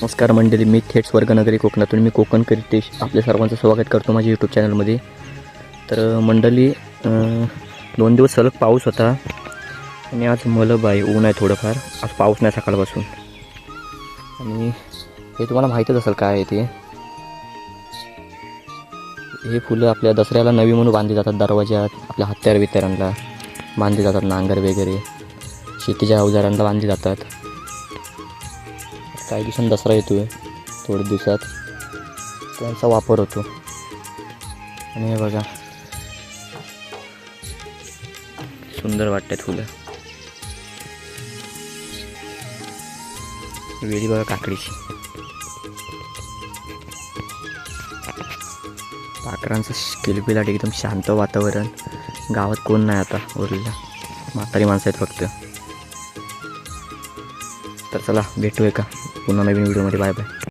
नमस्कार मंडळी, मी थेट स्वर्गनगरी कोकणातून मी कोकण करितेश आपल्या सर्वांचं स्वागत करतो माझ्या यूट्यूब चॅनलमध्ये. तर मंडळी, 2 दिवस सलग पाऊस होता आणि आज मलब आहे, ऊन आहे थोडंफार. आज पाऊस नाही सकाळपासून. आणि हे तुम्हाला माहीतच असेल काय आहे ते. हे फुलं आपल्या दसऱ्याला नवी म्हणून बांधली जातात, दरवाज्यात आपल्या हत्यार बित्यारांना बांधली जातात, नांगर वगैरे शेतीच्या अवजारांना बांधली जातात. काही दिवसांनी दसरा येतो आहे, थोड्या दिवसात त्यांचा वापर होतो. आणि हे बघा, सुंदर वाटतात फुलं. वेळी बघा काकडीची, पाखरांचं किलबिलाट, एकदम शांत वातावरण. गावात कोण नाही आता उरलेला, म्हातारी माणसं आहेत फक्त. तर चला भेटूया का पुन्हा नवीन व्हिडिओमध्ये. Bye bye.